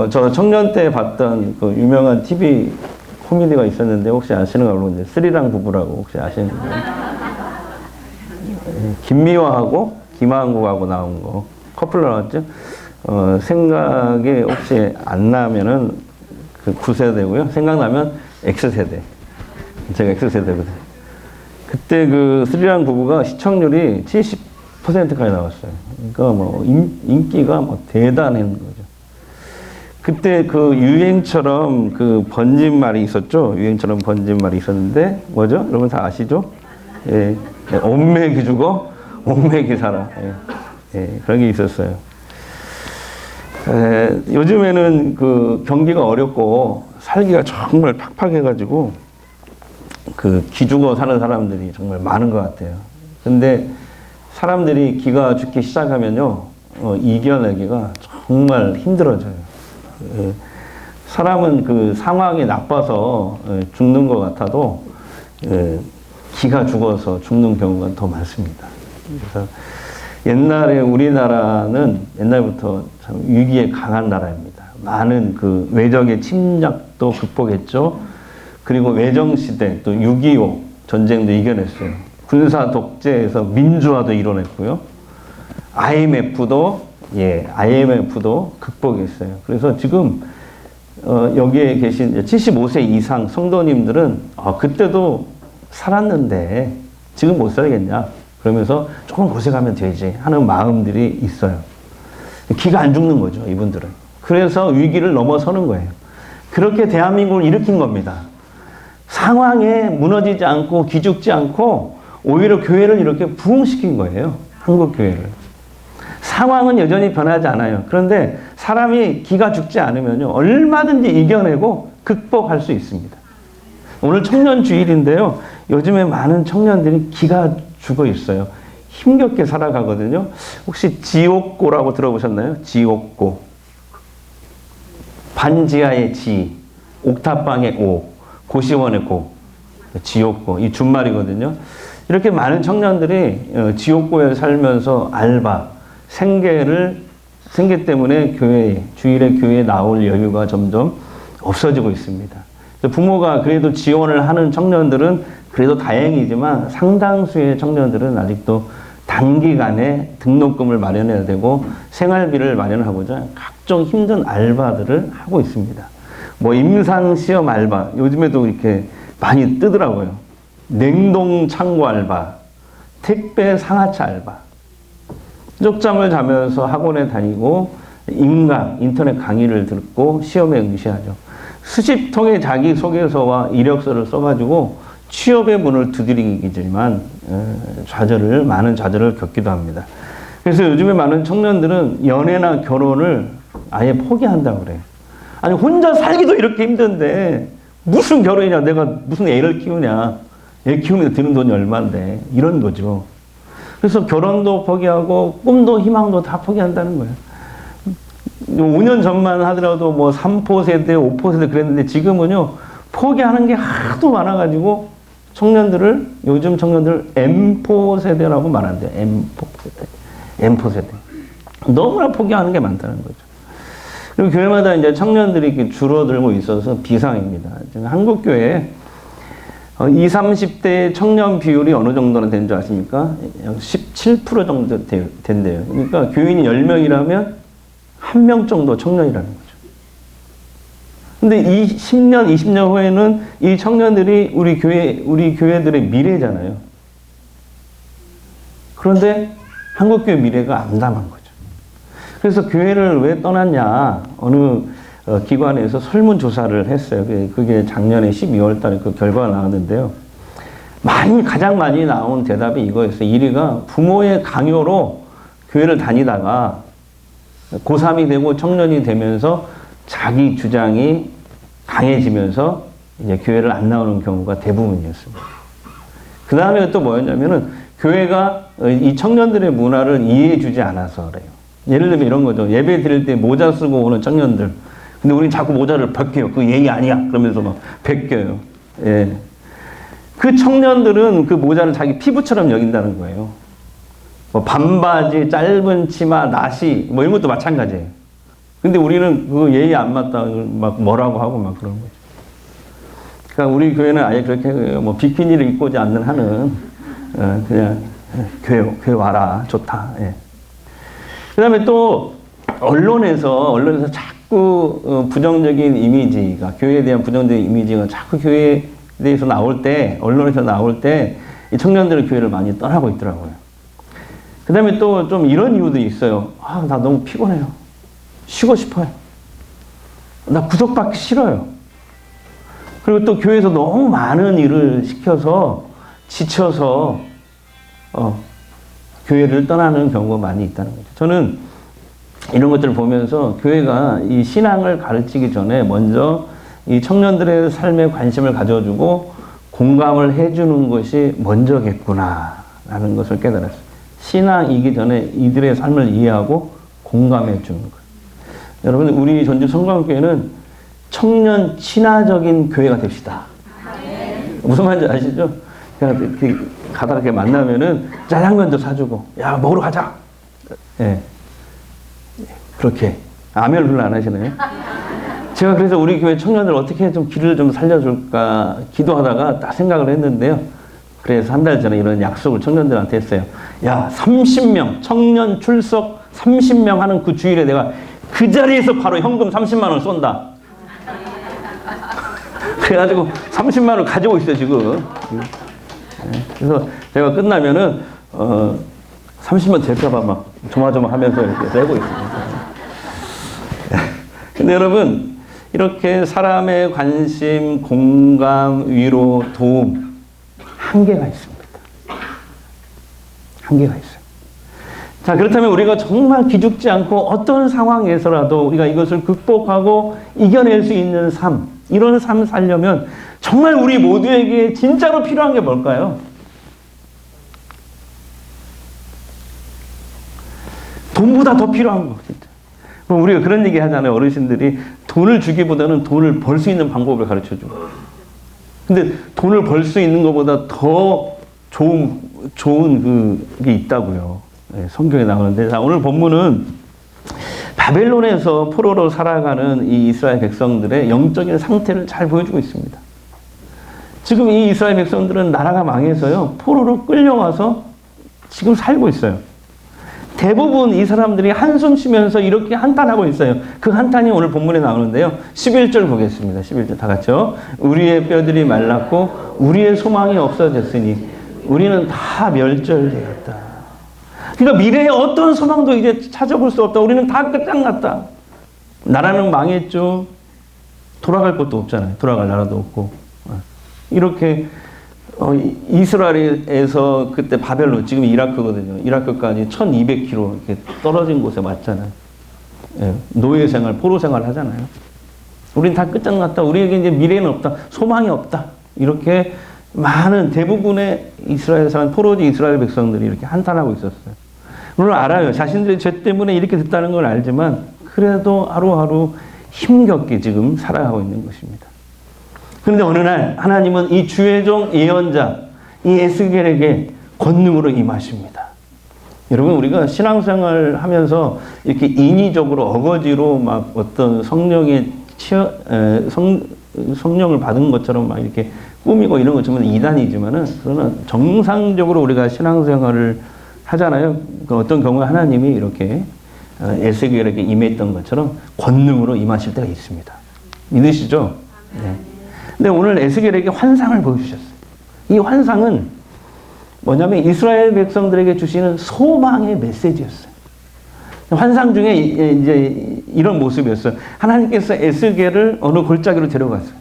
저 청년 때 봤던 그 유명한 TV 코미디가 있었는데 혹시 아시는가 모르겠는데 스리랑 부부라고 혹시 아시는 거예요? 김미화하고 김한국하고 나온 거 커플로 나왔죠. 생각이 혹시 안 나면은 그 9세대고요. 생각나면 X세대. 제가 X세대거든요. 그때 그 스리랑 부부가 시청률이 70%까지 나왔어요. 그러니까 뭐 인기가 뭐 대단한 거죠. 그때 그 유행처럼 그 번진말이 있었죠. 유행처럼 번진말이 있었는데 뭐죠? 여러분 다 아시죠? 예, 옥매기 죽어, 옥매기 살아. 예, 그런 게 있었어요. 요즘에는 그 경기가 어렵고 살기가 정말 팍팍해가지고 그 기죽어 사는 사람들이 정말 많은 것 같아요. 근데 사람들이 기가 죽기 시작하면요, 이겨내기가 정말 힘들어져요. 사람은 그 상황이 나빠서 죽는 것 같아도 기가 죽어서 죽는 경우가 더 많습니다. 그래서 옛날에 우리나라는 옛날부터 참 위기에 강한 나라입니다. 많은 그 외적의 침략도 극복했죠. 그리고 외정시대 또 6.25 전쟁도 이겨냈어요. 군사 독재에서 민주화도 이뤄냈고요. IMF도 극복했어요. 그래서 지금 여기에 계신 75세 이상 성도님들은 그때도 살았는데 지금 못 살겠냐 그러면서 조금 고생하면 되지 하는 마음들이 있어요. 기가 안 죽는 거죠, 이분들은. 그래서 위기를 넘어서는 거예요. 그렇게 대한민국을 일으킨 겁니다. 상황에 무너지지 않고 기죽지 않고 오히려 교회를 이렇게 부흥시킨 거예요. 한국 교회를. 상황은 여전히 변하지 않아요. 그런데 사람이 기가 죽지 않으면요, 얼마든지 이겨내고 극복할 수 있습니다. 오늘 청년 주일인데요, 요즘에 많은 청년들이 기가 죽어 있어요. 힘겹게 살아가거든요. 혹시 지옥고라고 들어보셨나요? 지옥고. 반지하의 지, 옥탑방의 옥, 고시원의 고, 지옥고. 이 준말이거든요. 이렇게 많은 청년들이 지옥고에 살면서 알바, 생계 때문에 주일에 교회에 나올 여유가 점점 없어지고 있습니다. 부모가 그래도 지원을 하는 청년들은 그래도 다행이지만 상당수의 청년들은 아직도 단기간에 등록금을 마련해야 되고 생활비를 마련하고자 각종 힘든 알바들을 하고 있습니다. 뭐 임상시험 알바, 요즘에도 이렇게 많이 뜨더라고요. 냉동 창고 알바, 택배 상하차 알바. 쪽잠을 자면서 학원에 다니고 인터넷 강의를 듣고 시험에 응시하죠. 수십 통의 자기소개서와 이력서를 써가지고 취업의 문을 두드리기지만 많은 좌절을 겪기도 합니다. 그래서 요즘에 많은 청년들은 연애나 결혼을 아예 포기한다고 그래요. 아니 혼자 살기도 이렇게 힘든데 무슨 결혼이냐, 내가 무슨 애를 키우냐, 애 키우면서 드는 돈이 얼마인데, 이런 거죠. 그래서 결혼도 포기하고 꿈도 희망도 다 포기한다는 거예요. 5년 전만 하더라도 뭐 3포 세대, 5포 세대 그랬는데 지금은요, 포기하는 게 하도 많아가지고 요즘 청년들을 M포 세대라고 말한대요. M포 세대. 너무나 포기하는 게 많다는 거죠. 그리고 교회마다 이제 청년들이 이렇게 줄어들고 있어서 비상입니다. 한국교회에 20, 30대 청년 비율이 어느 정도나 되는 줄 아십니까? 17% 정도 된대요. 그러니까 교인이 10명이라면 1명 정도 청년이라는 거죠. 근데 이 10년, 20년 후에는 이 청년들이 우리 교회들의 미래잖아요. 그런데 한국교회 미래가 암담한 거죠. 그래서 교회를 왜 떠났냐, 어느 기관에서 설문조사를 했어요. 그게 작년에 12월 달에 그 결과가 나왔는데요. 가장 많이 나온 대답이 이거였어요. 1위가 부모의 강요로 교회를 다니다가 고3이 되고 청년이 되면서 자기 주장이 강해지면서 이제 교회를 안 나오는 경우가 대부분이었습니다. 그 다음에 또 뭐였냐면은 교회가 이 청년들의 문화를 이해해 주지 않아서 그래요. 예를 들면 이런 거죠. 예배 드릴 때 모자 쓰고 오는 청년들. 근데 우린 자꾸 모자를 벗겨요. 그 예의 아니야. 그러면서 막 벗겨요. 예. 그 청년들은 그 모자를 자기 피부처럼 여긴다는 거예요. 뭐 반바지, 짧은 치마, 나시, 뭐 이런 것도 마찬가지예요. 근데 우리는 그거 예의 안 맞다, 막 뭐라고 하고 막 그런 거죠. 그러니까 우리 교회는 아예 그렇게 뭐 비키니를 입고 오지 않는 한은, 그냥 교회 와라. 좋다. 예. 그 다음에 또, 언론에서 자꾸 부정적인 이미지가, 교회에 대한 부정적인 이미지가 자꾸 교회에 대해서 나올 때, 언론에서 나올 때, 이 청년들은 교회를 많이 떠나고 있더라고요. 그 다음에 또 좀 이런 이유도 있어요. 아, 나 너무 피곤해요. 쉬고 싶어요. 나 구속받기 싫어요. 그리고 또 교회에서 너무 많은 일을 시켜서 지쳐서 교회를 떠나는 경우가 많이 있다는 거죠. 저는 이런 것들을 보면서 교회가 이 신앙을 가르치기 전에 먼저 이 청년들의 삶에 관심을 가져주고 공감을 해주는 것이 먼저겠구나라는 것을 깨달았어요. 신앙이기 전에 이들의 삶을 이해하고 공감해 주는 거예요. 여러분, 우리 전주 성광교회는 청년 친화적인 교회가 됩시다. 무슨 말인지 아시죠? 그냥 이렇게 가다가 이렇게 만나면은 짜장면도 사주고, 야, 먹으러 가자. 예. 그렇게. 아멘을 별로 안 하시네요. 제가 그래서 우리 교회 청년들 어떻게 좀 길을 좀 살려줄까 기도하다가 딱 생각을 했는데요. 그래서 한 달 전에 이런 약속을 청년들한테 했어요. 야, 30명, 청년 출석 30명 하는 그 주일에 내가 그 자리에서 바로 현금 30만 원 쏜다. 그래가지고 30만 원 가지고 있어요, 지금. 그래서 제가 끝나면은, 30만 될까봐 막 조마조마하면서 이렇게 세고 있습니다. 근데 여러분, 이렇게 사람의 관심, 공감, 위로, 도움, 한계가 있습니다. 한계가 있어요. 자, 그렇다면 우리가 정말 기죽지 않고 어떤 상황에서라도 우리가 이것을 극복하고 이겨낼 수 있는 삶, 이런 삶 살려면 정말 우리 모두에게 진짜로 필요한 게 뭘까요? 돈보다 더 필요한 거, 진짜. 우리가 그런 얘기 하잖아요. 어르신들이 돈을 주기보다는 돈을 벌 수 있는 방법을 가르쳐 주고. 근데 돈을 벌 수 있는 것보다 더 좋은 그게 있다고요. 네, 성경에 나오는데. 자, 오늘 본문은 바벨론에서 포로로 살아가는 이 이스라엘 백성들의 영적인 상태를 잘 보여주고 있습니다. 지금 이 이스라엘 백성들은 나라가 망해서요, 포로로 끌려와서 지금 살고 있어요. 대부분 이 사람들이 한숨 쉬면서 이렇게 한탄하고 있어요. 그 한탄이 오늘 본문에 나오는데요. 11절 보겠습니다. 11절 다 같이요. 우리의 뼈들이 말랐고 우리의 소망이 없어졌으니 우리는 다 멸절되었다. 그러니까 미래에 어떤 소망도 이제 찾아볼 수 없다. 우리는 다 끝장났다. 나라는 망했죠. 돌아갈 곳도 없잖아요. 돌아갈 나라도 없고. 이렇게 이스라엘에서 그때 바벨론, 지금 이라크거든요. 이라크까지 1200km 이렇게 떨어진 곳에 왔잖아요. 예, 노예 생활, 포로 생활 하잖아요. 우린 다 끝장났다. 우리에게 이제 미래는 없다. 소망이 없다. 이렇게 많은 대부분의 이스라엘 사람, 포로지 이스라엘 백성들이 이렇게 한탄하고 있었어요. 물론 알아요. 자신들의 죄 때문에 이렇게 됐다는 걸 알지만 그래도 하루하루 힘겹게 지금 살아가고 있는 것입니다. 그런데 어느 날 하나님은 이 주의 종 예언자 이 에스겔에게 권능으로 임하십니다. 여러분, 우리가 신앙생활 하면서 이렇게 인위적으로 어거지로 막 어떤 성령의 성령을 받은 것처럼 막 이렇게 꾸미고 이런 것처럼 이단이지만은, 그러나 정상적으로 우리가 신앙생활을 하잖아요. 그 어떤 경우에 하나님이 이렇게 에스겔에게 임했던 것처럼 권능으로 임하실 때가 있습니다. 믿으시죠? 네. 근데 오늘 에스겔에게 환상을 보여주셨어요. 이 환상은 뭐냐면 이스라엘 백성들에게 주시는 소망의 메시지였어요. 환상 중에 이제 이런 모습이었어요. 하나님께서 에스겔을 어느 골짜기로 데려갔어요.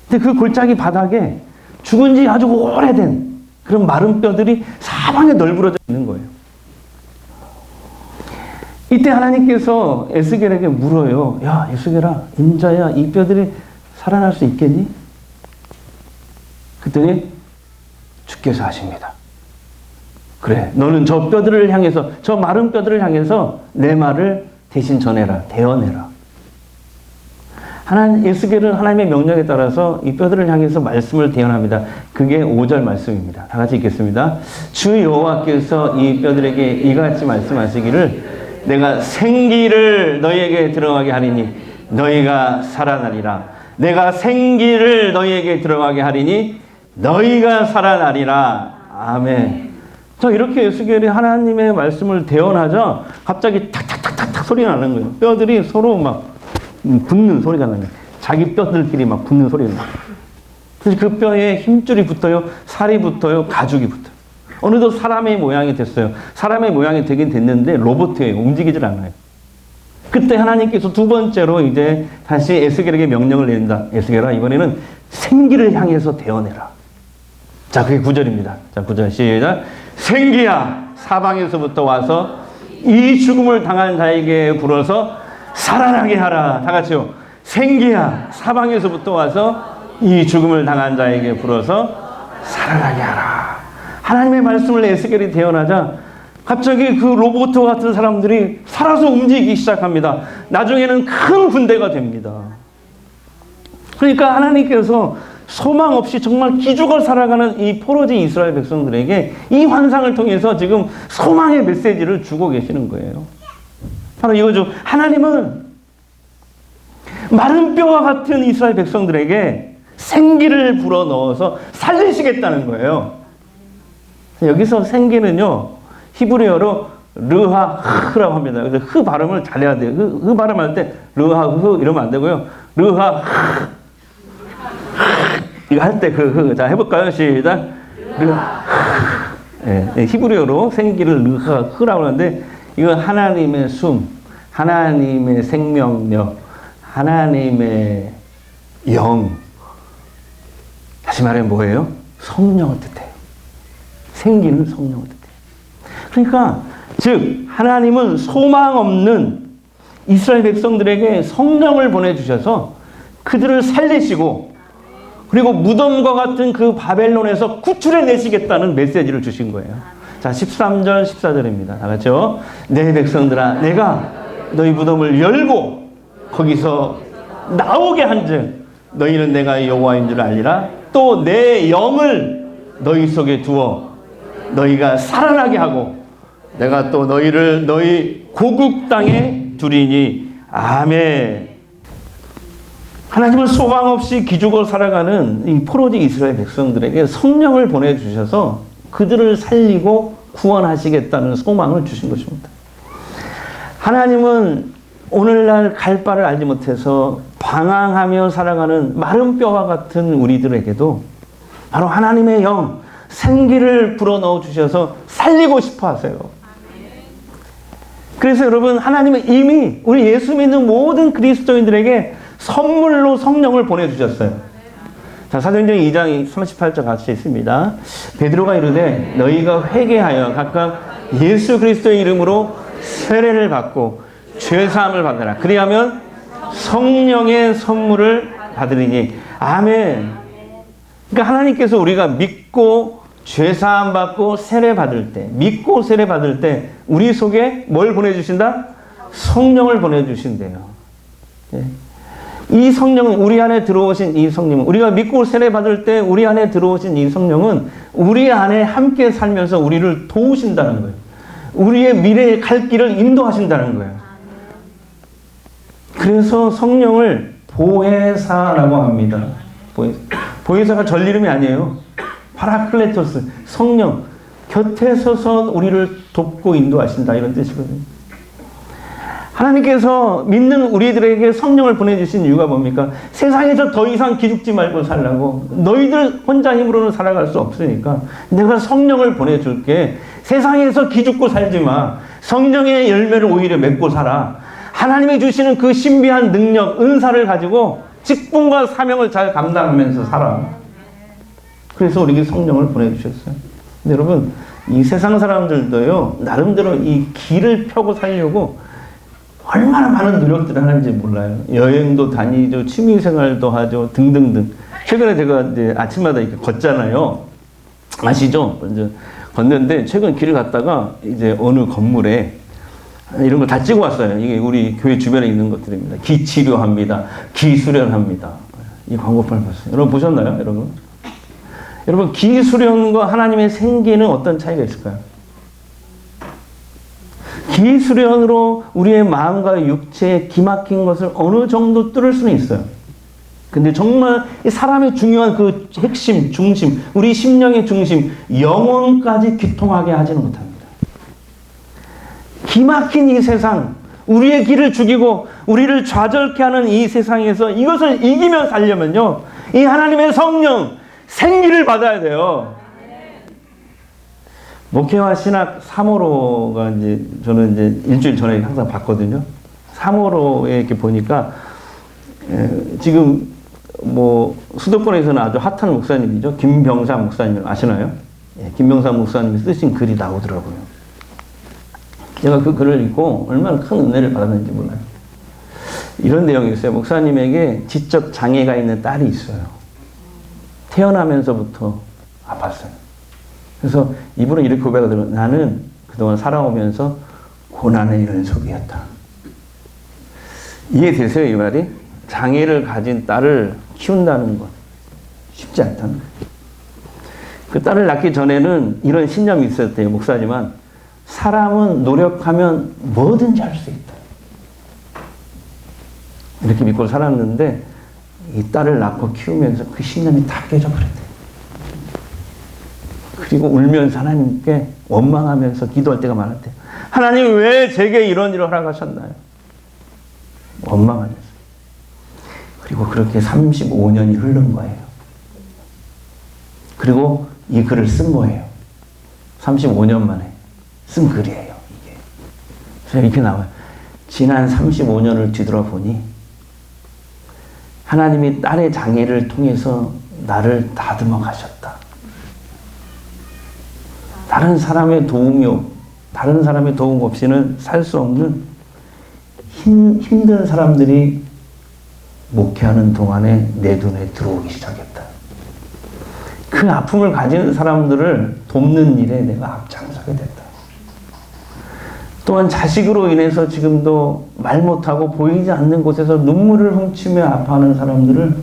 근데 그 골짜기 바닥에 죽은 지 아주 오래된 그런 마른 뼈들이 사방에 널브러져 있는 거예요. 이때 하나님께서 에스겔에게 물어요. 야, 에스겔아, 인자야, 이 뼈들이 살아날 수 있겠니? 그랬더니 주께서 하십니다. 그래, 너는 저 뼈들을 향해서, 저 마른 뼈들을 향해서 내 말을 대신 전해라, 대언해라. 에스겔은 하나님의 명령에 따라서 이 뼈들을 향해서 말씀을 대언합니다. 그게 5절 말씀입니다. 다 같이 읽겠습니다. 주 여호와께서 이 뼈들에게 이같이 말씀하시기를 내가 생기를 너희에게 들어가게 하리니 너희가 살아나리라. 내가 생기를 너희에게 들어가게 하리니 너희가 살아나리라. 아멘. 자, 이렇게 에스겔이 하나님의 말씀을 대언하자 갑자기 탁탁탁탁탁 소리가 나는 거예요. 뼈들이 서로 막 붙는 소리가 나요. 자기 뼈들끼리 막 붙는 소리가 나요. 그래서 그 뼈에 힘줄이 붙어요. 살이 붙어요. 가죽이 붙어요. 어느덧 사람의 모양이 됐어요. 사람의 모양이 되긴 됐는데 로봇이에요. 움직이질 않아요. 그때 하나님께서 두 번째로 이제 다시 에스겔에게 명령을 내린다. 에스겔아, 이번에는 생기를 향해서 대언해라. 자, 그게 9절입니다. 자, 9절 시작. 생기야, 사방에서부터 와서 이 죽음을 당한 자에게 불어서 살아나게 하라. 다 같이요. 생기야, 사방에서부터 와서 이 죽음을 당한 자에게 불어서 살아나게 하라. 하나님의 말씀을 에스겔이 대언하자 갑자기 그 로봇 같은 사람들이 살아서 움직이기 시작합니다. 나중에는 큰 군대가 됩니다. 그러니까 하나님께서 소망 없이 정말 기죽어 살아가는 이 포로지 이스라엘 백성들에게 이 환상을 통해서 지금 소망의 메시지를 주고 계시는 거예요. 바로 이거죠. 하나님은 마른 뼈와 같은 이스라엘 백성들에게 생기를 불어넣어서 살리시겠다는 거예요. 여기서 생기는요, 히브리어로 르하흐라고 합니다. 그래서 흐 발음을 잘해야 돼요. 흐 발음할 때 르하흐 이러면 안 되고요. 르하흐. 이거 할 때 자, 해볼까요? 시작. 르하흐. 네, 히브리어로 생기를 르하흐라고 하는데, 이건 하나님의 숨, 하나님의 생명력, 하나님의 영. 다시 말하면 뭐예요? 성령을 뜻해요. 생기는 성령을 뜻해요. 그러니까 즉 하나님은 소망 없는 이스라엘 백성들에게 성령을 보내주셔서 그들을 살리시고 그리고 무덤과 같은 그 바벨론에서 구출해 내시겠다는 메시지를 주신 거예요. 자, 13절 14절입니다. 다 같이요. 내 백성들아, 내가 너희 무덤을 열고 거기서 나오게 한즉 너희는 내가 여호와인 줄 알리라. 또 내 영을 너희 속에 두어 너희가 살아나게 하고 내가 또 너희를 너희 고국 땅에 두리니. 아멘. 하나님은 소망 없이 기죽어 살아가는 이 포로지 이스라엘 백성들에게 성령을 보내주셔서 그들을 살리고 구원하시겠다는 소망을 주신 것입니다. 하나님은 오늘날 갈 바를 알지 못해서 방황하며 살아가는 마른 뼈와 같은 우리들에게도 바로 하나님의 영, 생기를 불어넣어 주셔서 살리고 싶어 하세요. 그래서 여러분, 하나님은 이미 우리 예수 믿는 모든 그리스도인들에게 선물로 성령을 보내주셨어요. 자, 사도행전 2장 38절 같이 있습니다. 베드로가 이르되 너희가 회개하여 각각 예수 그리스도의 이름으로 세례를 받고 죄사함을 받으라. 그리하면 성령의 선물을 받으리니. 아멘. 그러니까 하나님께서 우리가 믿고 죄사함 받고 세례 받을 때, 믿고 세례 받을 때 우리 속에 뭘 보내주신다? 성령을 보내주신대요. 네. 이 성령은, 우리 안에 들어오신 이 성령은, 우리가 믿고 세례 받을 때 우리 안에 들어오신 이 성령은 우리 안에 함께 살면서 우리를 도우신다는 거예요. 우리의 미래의 갈 길을 인도하신다는 거예요. 그래서 성령을 보혜사라고 합니다. 보혜사가 절 이름이 아니에요. 파라클레토스, 성령, 곁에 서서 우리를 돕고 인도하신다, 이런 뜻이거든요. 하나님께서 믿는 우리들에게 성령을 보내주신 이유가 뭡니까? 세상에서 더 이상 기죽지 말고 살라고. 너희들 혼자 힘으로는 살아갈 수 없으니까 내가 성령을 보내줄게. 세상에서 기죽고 살지 마. 성령의 열매를 오히려 맺고 살아. 하나님이 주시는 그 신비한 능력, 은사를 가지고 직분과 사명을 잘 감당하면서 살아. 그래서 우리에게 성령을 보내주셨어요. 근데 여러분, 이 세상 사람들도요, 나름대로 이 길을 펴고 살려고 얼마나 많은 노력들을 하는지 몰라요. 여행도 다니죠, 취미생활도 하죠, 등등등. 최근에 제가 이제 아침마다 이렇게 걷잖아요. 아시죠? 이제 걷는데 최근 길을 갔다가 이제 어느 건물에 이런 거 다 찍어 왔어요. 이게 우리 교회 주변에 있는 것들입니다. 기치료합니다. 기수련합니다. 이 광고판을 봤어요. 여러분 보셨나요? 여러분, 기수련과 하나님의 생기는 어떤 차이가 있을까요? 비수련으로 우리의 마음과 육체에 기막힌 것을 어느 정도 뚫을 수는 있어요. 근데 정말 사람의 중요한 그 핵심, 중심, 우리 심령의 중심, 영혼까지 귀통하게 하지는 못합니다. 기막힌 이 세상, 우리의 길을 죽이고 우리를 좌절케 하는 이 세상에서 이것을 이기며 살려면요, 이 하나님의 성령, 생기를 받아야 돼요. 목회와 신학 3호로가 이제 저는 이제 일주일 전에 항상 봤거든요. 3호로에 이렇게 보니까 지금 뭐 수도권에서는 아주 핫한 목사님이죠. 김병사 목사님 아시나요? 김병사 목사님이 쓰신 글이 나오더라고요. 제가 그 글을 읽고 얼마나 큰 은혜를 받았는지 몰라요. 이런 내용이 있어요. 목사님에게 지적 장애가 있는 딸이 있어요. 태어나면서부터 아팠어요. 그래서 이분은 이렇게 고백하더라고요. 나는 그동안 살아오면서 고난의 연속이었다. 이해되세요, 이 말이? 장애를 가진 딸을 키운다는 것 쉽지 않다는 거예요. 그 딸을 낳기 전에는 이런 신념이 있었대요. 목사지만 사람은 노력하면 뭐든지 할 수 있다. 이렇게 믿고 살았는데 이 딸을 낳고 키우면서 그 신념이 다 깨져버렸대요. 그리고 울면서 하나님께 원망하면서 기도할 때가 많았대요. 하나님 왜 제게 이런 일을 허락하셨나요? 원망하면서. 그리고 그렇게 35년이 흐른 거예요. 그리고 이 글을 쓴 거예요. 35년 만에 쓴 글이에요. 이게. 그래서 이렇게 나와요. 지난 35년을 뒤돌아보니 하나님이 딸의 장애를 통해서 나를 다듬어 가셨다. 다른 사람의 도움 없이는 살 수 없는 힘든 사람들이 목회하는 동안에 내 눈에 들어오기 시작했다. 그 아픔을 가진 사람들을 돕는 일에 내가 앞장서게 됐다. 또한 자식으로 인해서 지금도 말 못하고 보이지 않는 곳에서 눈물을 훔치며 아파하는 사람들을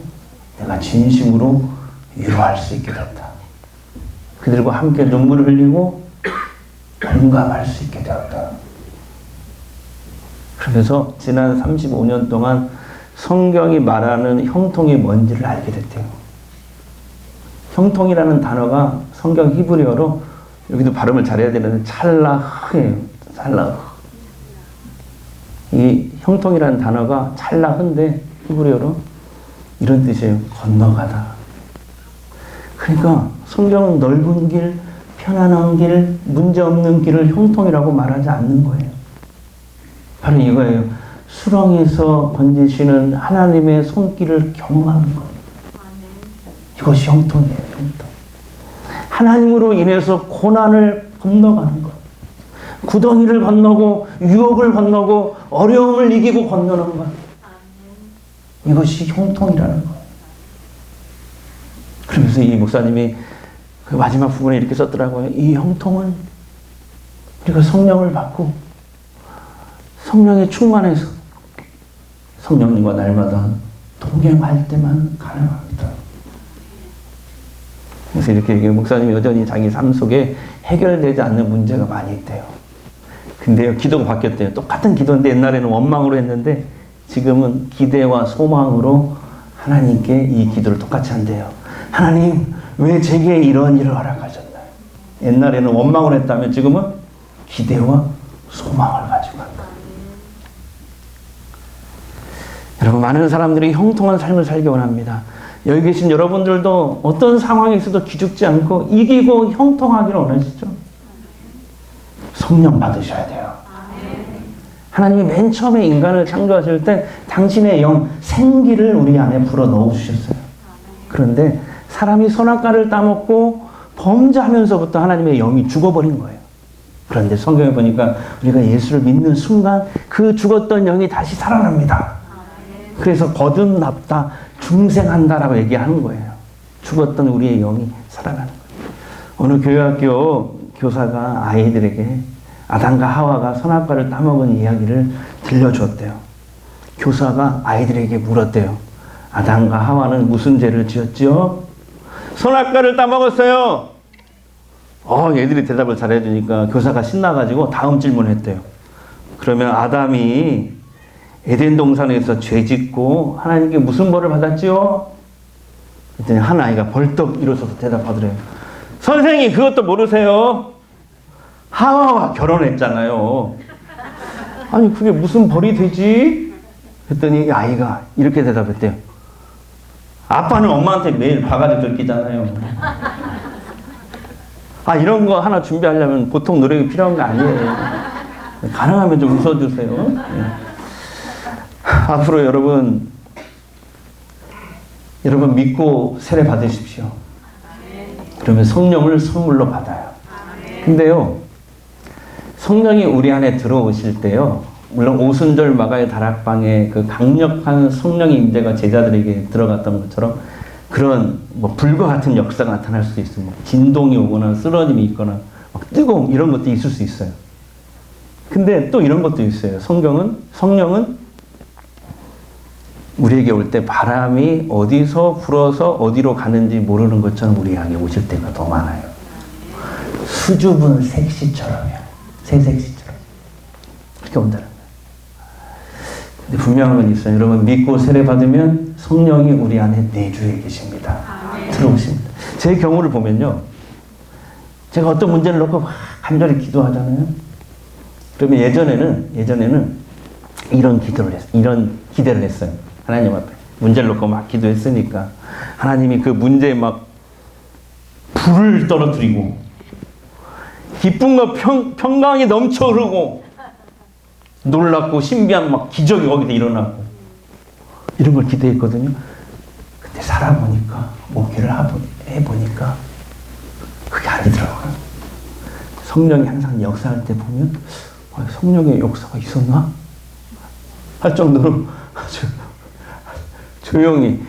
내가 진심으로 위로할 수 있게 됐다. 그들과 함께 눈물을 흘리고 공감할 수 있게 되었다. 그러면서 지난 35년 동안 성경이 말하는 형통이 뭔지를 알게 됐대요. 형통이라는 단어가 성경 히브리어로, 여기도 발음을 잘해야 되는데 찰라흐예요. 찰라흐. 이 형통이라는 단어가 찰라흐인데 히브리어로 이런 뜻이에요. 건너가다. 그러니까 성경은 넓은 길, 편안한 길, 문제없는 길을 형통이라고 말하지 않는 거예요. 바로 이거예요. 수렁에서 번지시는 하나님의 손길을 경험하는 것. 이것이 형통이에요. 형통. 하나님으로 인해서 고난을 건너가는 것. 구덩이를 건너고 유혹을 건너고 어려움을 이기고 건너는 것. 이것이 형통이라는 거예요. 그러면서 이 목사님이 그 마지막 부분에 이렇게 썼더라고요. 이 형통은 우리가 성령을 받고 성령에 충만해서 성령님과 날마다 동행할 때만 가능합니다. 그래서 이렇게 목사님이 여전히 자기 삶 속에 해결되지 않는 문제가 많이 있대요. 근데요, 기도가 바뀌었대요. 똑같은 기도인데 옛날에는 원망으로 했는데 지금은 기대와 소망으로 하나님께 이 기도를 똑같이 한대요. 하나님, 왜 제게 이런 일을 허락하셨나요? 옛날에는 원망을 했다면 지금은 기대와 소망을 가지고 한다. 여러분, 많은 사람들이 형통한 삶을 살기 원합니다. 여기 계신 여러분들도 어떤 상황에 있어도 기죽지 않고 이기고 형통하기를 원하시죠? 성령 받으셔야 돼요. 하나님이 맨 처음에 인간을 창조하실 때 당신의 영, 생기를 우리 안에 불어 넣어주셨어요. 그런데 사람이 선악과를 따먹고 범죄하면서부터 하나님의 영이 죽어버린 거예요. 그런데 성경에 보니까 우리가 예수를 믿는 순간 그 죽었던 영이 다시 살아납니다. 그래서 거듭났다, 중생한다라고 얘기하는 거예요. 죽었던 우리의 영이 살아나는 거예요. 어느 교회학교 교사가 아이들에게 아담과 하와가 선악과를 따먹은 이야기를 들려주었대요. 교사가 아이들에게 물었대요. 아담과 하와는 무슨 죄를 지었지요? 선악과를 따먹었어요. 얘들이 대답을 잘해주니까 교사가 신나가지고 다음 질문을 했대요. 그러면 아담이 에덴 동산에서 죄 짓고 하나님께 무슨 벌을 받았지요? 그랬더니 한 아이가 벌떡 일어서서 대답하더래요. 선생님, 그것도 모르세요? 하와와 결혼했잖아요. 아니, 그게 무슨 벌이 되지? 그랬더니 아이가 이렇게 대답했대요. 아빠는 엄마한테 매일 바가지 긁기잖아요. 아, 이런 거 하나 준비하려면 보통 노력이 필요한 거 아니에요. 가능하면 좀 웃어주세요. 네. 앞으로 여러분 믿고 세례 받으십시오. 그러면 성령을 선물로 받아요. 근데요, 성령이 우리 안에 들어오실 때요, 물론 오순절 마가의 다락방에 그 강력한 성령의 임재가 제자들에게 들어갔던 것처럼 그런 뭐 불과 같은 역사가 나타날 수도 있어요. 뭐 진동이 오거나 쓰러짐이 있거나 막 뜨거움 이런 것도 있을 수 있어요. 근데 또 이런 것도 있어요. 성령은 우리에게 올 때 바람이 어디서 불어서 어디로 가는지 모르는 것처럼 우리에게 오실 때가 더 많아요. 수줍은 색시처럼요. 새색시처럼. 그렇게 온다는 거예요. 근데 분명한 건 있어요. 여러분, 믿고 세례 받으면 성령이 우리 안에 내주에 계십니다. 들어오십니다. 제 경우를 보면요, 제가 어떤 문제를 놓고 막 간절히 기도하잖아요. 그러면 예전에는 이런 기대를 했어요. 하나님 앞에 문제를 놓고 막 기도했으니까 하나님이 그 문제에 막 불을 떨어뜨리고 기쁨과 평강이 넘쳐 흐르고 놀랍고 신비한 막 기적이 거기서 일어나고 이런 걸 기대했거든요. 근데 살아보니까 목회를 해보니까 그게 아니더라고요. 성령이 항상 역사할 때 보면 성령의 역사가 있었나? 할 정도로 아주 조용히,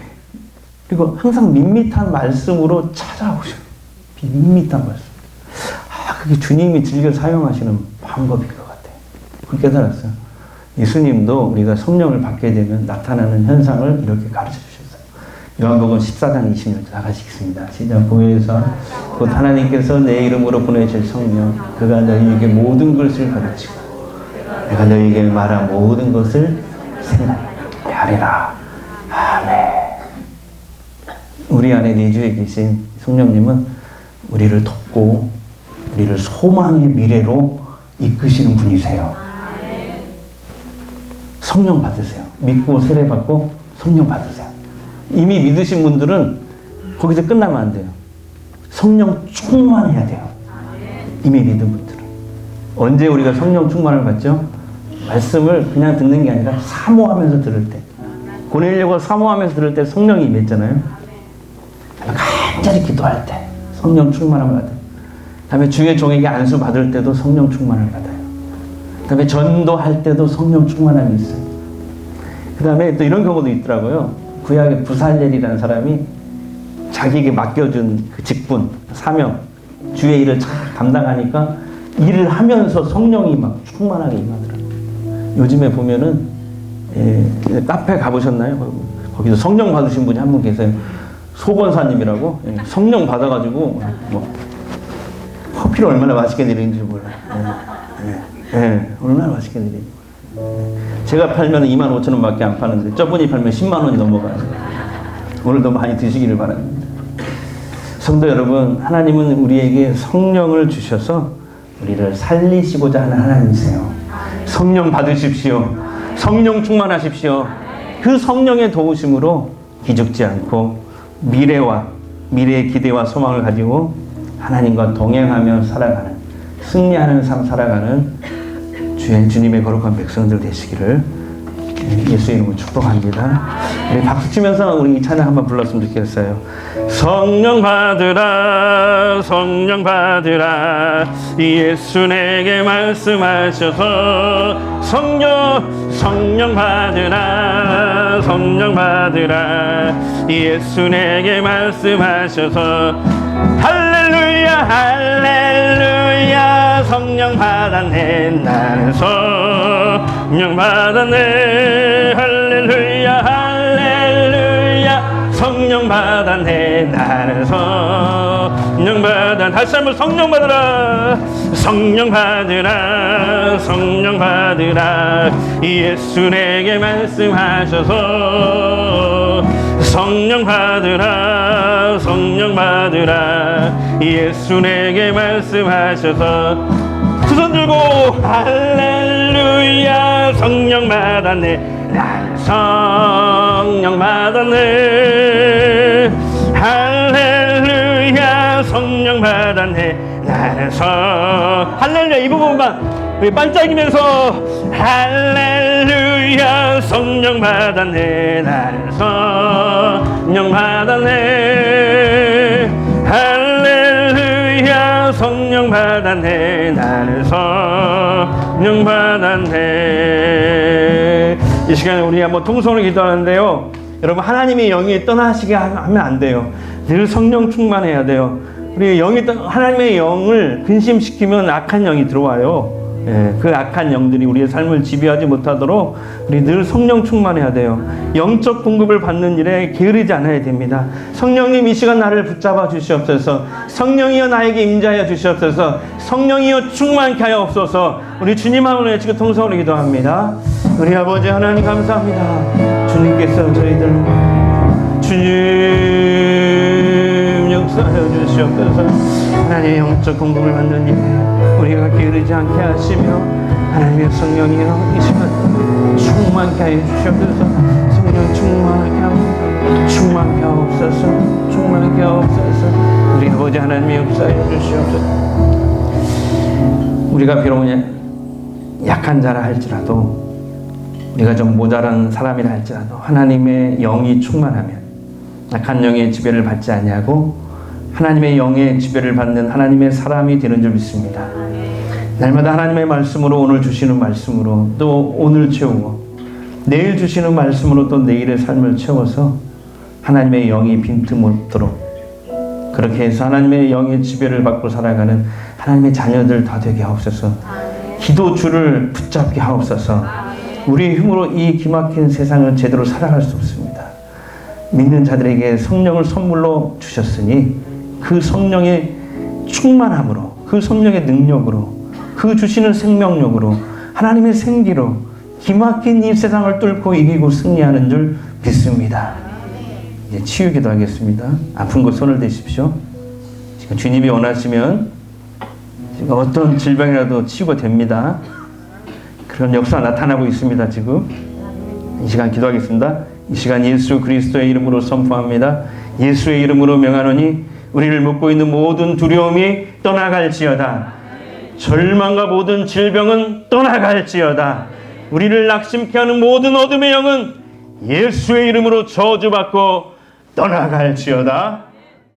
그리고 항상 밋밋한 말씀으로 찾아오셔요. 밋밋한 말씀. 그게 주님이 즐겨 사용하시는 방법인 것 같아요. 그렇게 깨달았어요. 예수님도 우리가 성령을 받게 되면 나타나는 현상을 이렇게 가르쳐 주셨어요. 요한복음 14장 20절 나가시겠습니다. 시작. 보혜사 곧 하나님께서 내 이름으로 보내실 성령, 그가 너희에게 모든 것을 가르치고 내가 너희에게 말한 모든 것을 생각하게 하리라. 아멘. 우리 안에 내주에 계신 성령님은 우리를 돕고 우리를 소망의 미래로 이끄시는 분이세요. 성령 받으세요. 믿고 세례 받고 성령 받으세요. 이미 믿으신 분들은 거기서 끝나면 안 돼요. 성령 충만해야 돼요. 이미 믿은 분들은. 언제 우리가 성령 충만을 받죠? 말씀을 그냥 듣는 게 아니라 사모하면서 들을 때. 고넬료가 사모하면서 들을 때 성령이 임했잖아요. 간절히 기도할 때 성령 충만함을 받아요. 다음에 주의 종에게 안수 받을 때도 성령 충만을 받아요. 다음에 전도할 때도 성령 충만함이 있어요. 그 다음에 또 이런 경우도 있더라고요. 구약의 부살렐이라는 사람이 자기에게 맡겨준 그 직분, 사명, 주의 일을 잘 담당하니까 일을 하면서 성령이 막 충만하게 임하더라고요. 요즘에 보면은 카페 가보셨나요? 거기서 성령 받으신 분이 한 분 계세요. 소권사님이라고. 성령 받아가지고 뭐 커피를 얼마나 맛있게 내리는지 몰라요. 얼마나 맛있게 내리는지 몰라요. 제가 팔면 25,000원밖에 안 파는데 저분이 팔면 10만 원이 넘어가요. 오늘도 많이 드시기를 바랍니다. 성도 여러분, 하나님은 우리에게 성령을 주셔서 우리를 살리시고자 하는 하나님이세요. 성령 받으십시오. 성령 충만하십시오. 그 성령의 도우심으로 기죽지 않고 미래의 기대와 소망을 가지고 하나님과 동행하며 살아가는, 승리하는 삶 살아가는 주님의 거룩한 백성들 되시기를 예수 이름으로 축복합니다. 우리 박수 치면서 우리 이 찬양 한번 불렀으면 좋겠어요. 성령 받으라, 성령 받으라, 예수 내게 말씀하셔서 성령 받으라, 성령 받으라, 예수 내게 말씀하셔서 할렐루야 할렐루야, 성령 받았네, 나는 성령 받았네, 할렐루야 할렐루야, 성령 받았네, 나는 성령 받아. 다시 한번 성령 받으라, 성령 받으라 성령 받으라 예수 내게 말씀하셔서 성령 받으라 성령 받으라 예수 내게 말씀하셔서 두 손 들고 할렐루야 성령 받았네 나는 성령 받았네 할렐루야 성령 받았네 나는 할렐루야 이 부분만 우리 반짝이면서 할렐루야 성령 받았네 나는 성령 받았네 할렐루야 성령 받았네 나는 성령 받았네. 이 시간에 우리 한번 통성으로 기도하는데요, 여러분 하나님의 영이 떠나시게 하면 안 돼요. 늘 성령 충만해야 돼요. 우리 하나님의 영을 근심시키면 악한 영이 들어와요. 예, 그 악한 영들이 우리의 삶을 지배하지 못하도록 우리 늘 성령 충만해야 돼요. 영적 공급을 받는 일에 게으르지 않아야 됩니다. 성령님 이 시간 나를 붙잡아 주시옵소서. 성령이여 나에게 임재하여 주시옵소서. 성령이여 충만케 하여 없소서. 우리 주님 앞에 외치고 통성으로 기도합니다. 우리 아버지 하나님 감사합니다. 주님께서 저희들 주님 역사하여 주시옵소서. 하나님의 영적 공급을 받는 일에 우리가 게으르지 않게 하시며 하나님의 성령이여 이 시간 충만케 하여 주시옵소서. 성령 충만하게 하옵소서. 충만케 하옵소서. 충만케 하옵소서. 우리 아버지 하나님의 역사하여 주시옵소서. 우리가 비록 약한 자라 할지라도 우리가 좀 모자란 사람이라 할지라도 하나님의 영이 충만하면 약한 영의 지배를 받지 아니하고 하나님의 영의 지배를 받는 하나님의 사람이 되는 줄 믿습니다. 날마다 하나님의 말씀으로 오늘 주시는 말씀으로 또 오늘 채우고 내일 주시는 말씀으로 또 내일의 삶을 채워서 하나님의 영이 빈틈없도록 그렇게 해서 하나님의 영의 지배를 받고 살아가는 하나님의 자녀들 다 되게 하옵소서. 기도줄을 붙잡게 하옵소서. 우리의 힘으로 이 기막힌 세상을 제대로 살아갈 수 없습니다. 믿는 자들에게 성령을 선물로 주셨으니 그 성령의 충만함으로 그 성령의 능력으로 그 주시는 생명력으로 하나님의 생기로 기막힌 이 세상을 뚫고 이기고 승리하는 줄 믿습니다. 이제 치유 기도하겠습니다. 아픈 곳 손을 대십시오. 지금 주님이 원하시면 지금 어떤 질병이라도 치유가 됩니다. 그런 역사가 나타나고 있습니다. 지금 이 시간 기도하겠습니다. 이 시간 예수 그리스도의 이름으로 선포합니다. 예수의 이름으로 명하노니 우리를 묶고 있는 모든 두려움이 떠나갈지어다. 절망과 모든 질병은 떠나갈지어다. 우리를 낙심케 하는 모든 어둠의 영은 예수의 이름으로 저주받고 떠나갈지어다.